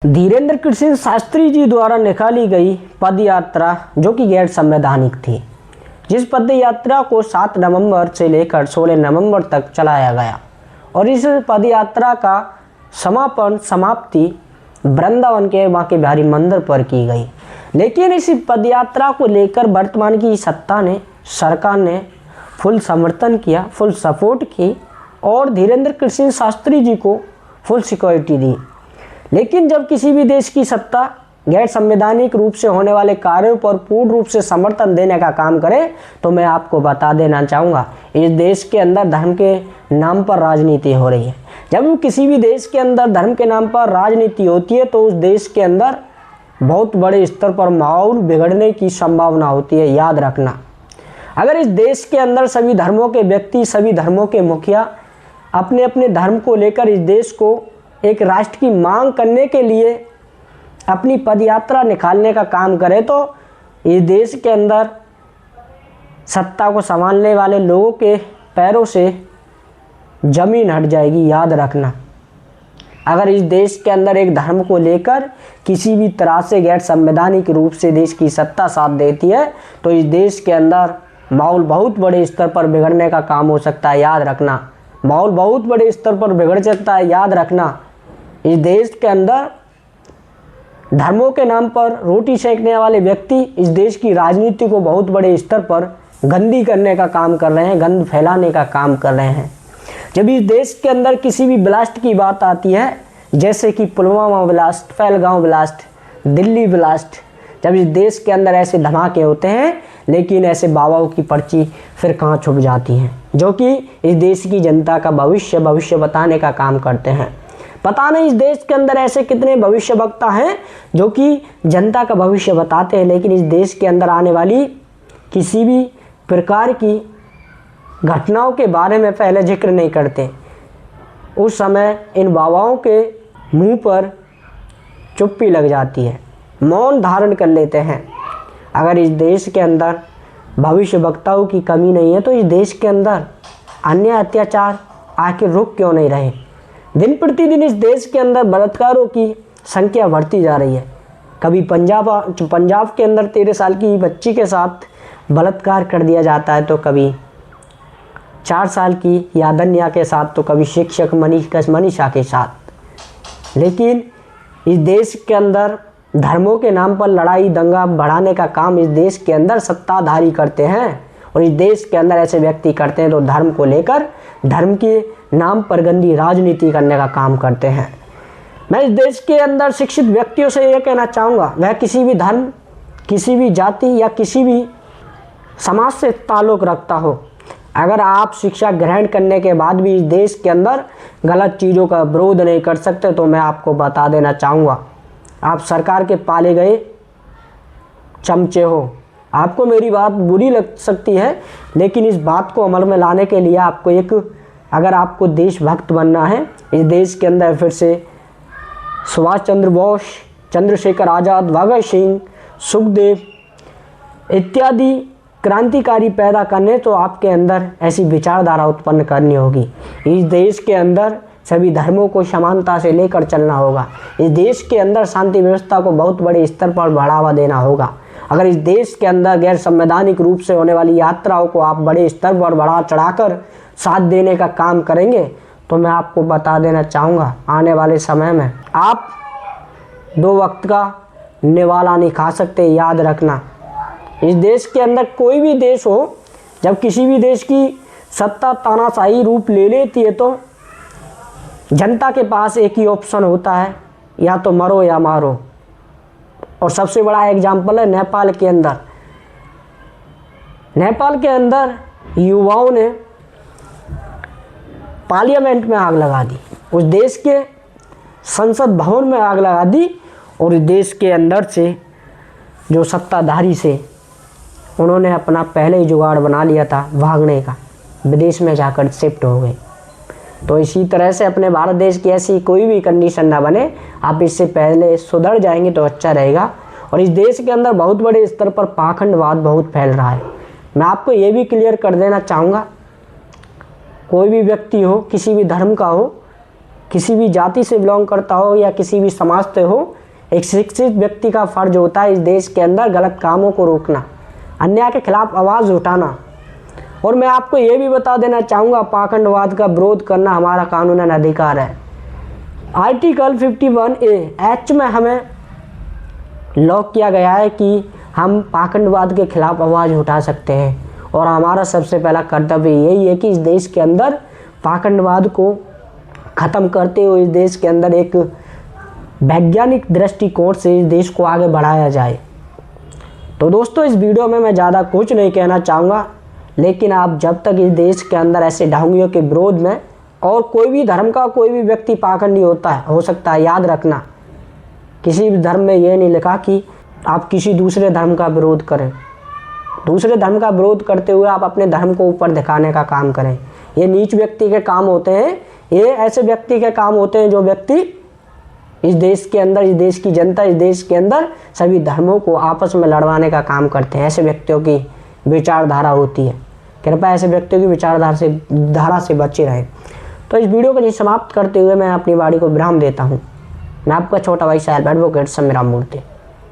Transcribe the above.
धीरेन्द्र कृष्ण शास्त्री जी द्वारा निकाली गई पद यात्रा जो कि गैर संवैधानिक थी, जिस पद यात्रा को 7 नवंबर से लेकर 16 नवंबर तक चलाया गया और इस पद यात्रा का समाप्ति वृंदावन के बांके बिहारी मंदिर पर की गई। लेकिन इस पद यात्रा को लेकर वर्तमान की सरकार ने फुल समर्थन किया, फुल सपोर्ट की और धीरेन्द्र कृष्ण शास्त्री जी को फुल सिक्योरिटी दी। लेकिन जब किसी भी देश की सत्ता गैर संवैधानिक रूप से होने वाले कार्यों पर पूर्ण रूप से समर्थन देने का काम करे तो मैं आपको बता देना चाहूँगा, इस देश के अंदर धर्म के नाम पर राजनीति हो रही है। जब किसी भी देश के अंदर धर्म के नाम पर राजनीति होती है तो उस देश के अंदर बहुत बड़े स्तर पर माहौल बिगड़ने की संभावना होती है। याद रखना, अगर इस देश के अंदर सभी धर्मों के व्यक्ति, सभी धर्मों के मुखिया अपने अपने धर्म को लेकर इस देश को एक राष्ट्र की मांग करने के लिए अपनी पदयात्रा निकालने का काम करें तो इस देश के अंदर सत्ता को संभालने वाले लोगों के पैरों से जमीन हट जाएगी। याद रखना, अगर इस देश के अंदर एक धर्म को लेकर किसी भी तरह से गैर संवैधानिक रूप से देश की सत्ता साथ देती है तो इस देश के अंदर माहौल बहुत बड़े स्तर पर बिगड़ने का काम हो सकता है। याद रखना, माहौल बहुत बड़े स्तर पर बिगड़ सकता है। याद रखना, इस देश के अंदर धर्मों के नाम पर रोटी सेकने वाले व्यक्ति इस देश की राजनीति को बहुत बड़े स्तर पर गंदी करने का काम कर रहे हैं, गंद फैलाने का काम कर रहे हैं। जब इस देश के अंदर किसी भी ब्लास्ट की बात आती है, जैसे कि Pulwama blast, Pahalgam blast, Delhi blast, जब इस देश के अंदर ऐसे धमाके होते हैं लेकिन ऐसे बाबाओं की पर्ची फिर कहाँ छुप जाती हैं जो कि इस देश की जनता का भविष्य बताने का काम करते हैं। पता नहीं इस देश के अंदर ऐसे कितने भविष्य वक्ता हैं जो कि जनता का भविष्य बताते हैं लेकिन इस देश के अंदर आने वाली किसी भी प्रकार की घटनाओं के बारे में पहले जिक्र नहीं करते। उस समय इन बाबाओं के मुंह पर चुप्पी लग जाती है, मौन धारण कर लेते हैं। अगर इस देश के अंदर भविष्य वक्ताओं की कमी नहीं है तो इस देश के अंदर अन्य अत्याचार आखिर रुक क्यों नहीं रहे? दिन प्रतिदिन इस देश के अंदर बलात्कारों की संख्या बढ़ती जा रही है। कभी पंजाब के अंदर 13 साल की बच्ची के साथ बलात्कार कर दिया जाता है तो कभी 4 साल की यादन्या के साथ, तो कभी शिक्षक मनीषा के साथ। लेकिन इस देश के अंदर धर्मों के नाम पर लड़ाई दंगा बढ़ाने का काम इस देश के अंदर सत्ताधारी करते हैं और इस देश के अंदर ऐसे व्यक्ति करते हैं तो धर्म को लेकर धर्म के नाम पर गंदी राजनीति करने का काम करते हैं। मैं इस देश के अंदर शिक्षित व्यक्तियों से यह कहना चाहूँगा, वह किसी भी धर्म, किसी भी जाति या किसी भी समाज से ताल्लुक़ रखता हो, अगर आप शिक्षा ग्रहण करने के बाद भी इस देश के अंदर गलत चीज़ों का विरोध नहीं कर सकते तो मैं आपको बता देना चाहूँगा, आप सरकार के पाले गए चमचे हो। आपको मेरी बात बुरी लग सकती है लेकिन इस बात को अमल में लाने के लिए अगर आपको देशभक्त बनना है, इस देश के अंदर फिर से सुभाष चंद्र बोस, चंद्रशेखर आज़ाद, भगत सिंह, सुखदेव इत्यादि क्रांतिकारी पैदा करने तो आपके अंदर ऐसी विचारधारा उत्पन्न करनी होगी। इस देश के अंदर सभी धर्मों को समानता से लेकर चलना होगा। इस देश के अंदर शांति व्यवस्था को बहुत बड़े स्तर पर बढ़ावा देना होगा। अगर इस देश के अंदर गैर संवैधानिक रूप से होने वाली यात्राओं को आप बड़े स्तर पर बढ़ा चढ़ाकर साथ देने का काम करेंगे तो मैं आपको बता देना चाहूँगा, आने वाले समय में आप 2 वक्त का निवाला नहीं खा सकते। याद रखना, इस देश के अंदर कोई भी देश हो, जब किसी भी देश की सत्ता तानाशाही रूप ले लेती है तो जनता के पास एक ही ऑप्शन होता है, या तो मरो या मारो। और सबसे बड़ा एग्जाम्पल है नेपाल के अंदर युवाओं ने पार्लियामेंट में आग लगा दी, उस देश के संसद भवन में आग लगा दी और इस देश के अंदर से जो सत्ताधारी से उन्होंने अपना पहले ही जुगाड़ बना लिया था भागने का, विदेश में जाकर शिफ्ट हो गए। तो इसी तरह से अपने भारत देश की ऐसी कोई भी कंडीशन ना बने, आप इससे पहले सुधर जाएंगे तो अच्छा रहेगा। और इस देश के अंदर बहुत बड़े स्तर पर पाखंडवाद बहुत फैल रहा है। मैं आपको ये भी क्लियर कर देना चाहूँगा, कोई भी व्यक्ति हो, किसी भी धर्म का हो, किसी भी जाति से बिलोंग करता हो या किसी भी समाज से हो, एक शिक्षित व्यक्ति का फर्ज होता है इस देश के अंदर गलत कामों को रोकना, अन्याय के खिलाफ आवाज़ उठाना। और मैं आपको ये भी बता देना चाहूँगा, पाखंडवाद का विरोध करना हमारा कानूनन अधिकार है। आर्टिकल 51A में हमें लॉक किया गया है कि हम पाखंडवाद के खिलाफ आवाज़ उठा सकते हैं और हमारा सबसे पहला कर्तव्य यही है कि इस देश के अंदर पाखंडवाद को ख़त्म करते हुए इस देश के अंदर एक वैज्ञानिक दृष्टिकोण से इस देश को आगे बढ़ाया जाए। तो दोस्तों, इस वीडियो में मैं ज़्यादा कुछ नहीं कहना चाहूँगा, लेकिन आप जब तक इस देश के अंदर ऐसे ढोंगियों के विरोध में, और कोई भी धर्म का कोई भी व्यक्ति पाखंडी हो सकता है, याद रखना किसी भी धर्म में ये नहीं लिखा कि आप किसी दूसरे धर्म का विरोध करें। दूसरे धर्म का विरोध करते हुए आप अपने धर्म को ऊपर दिखाने का काम करें। ये नीच व्यक्ति के काम होते हैं, ये ऐसे व्यक्ति के काम होते हैं जो व्यक्ति इस देश के अंदर, इस देश की जनता, इस देश के अंदर सभी धर्मों को आपस में लड़वाने का काम करते हैं। ऐसे व्यक्तियों की विचारधारा होती है। कृपया ऐसे व्यक्तियों की विचारधारा से बचे रहें। तो इस वीडियो को समाप्त करते हुए मैं अपनी वाणी को विराम देता हूँ। मैं आपका छोटा भाई साहिल एडवोकेट समीराम मूर्ति।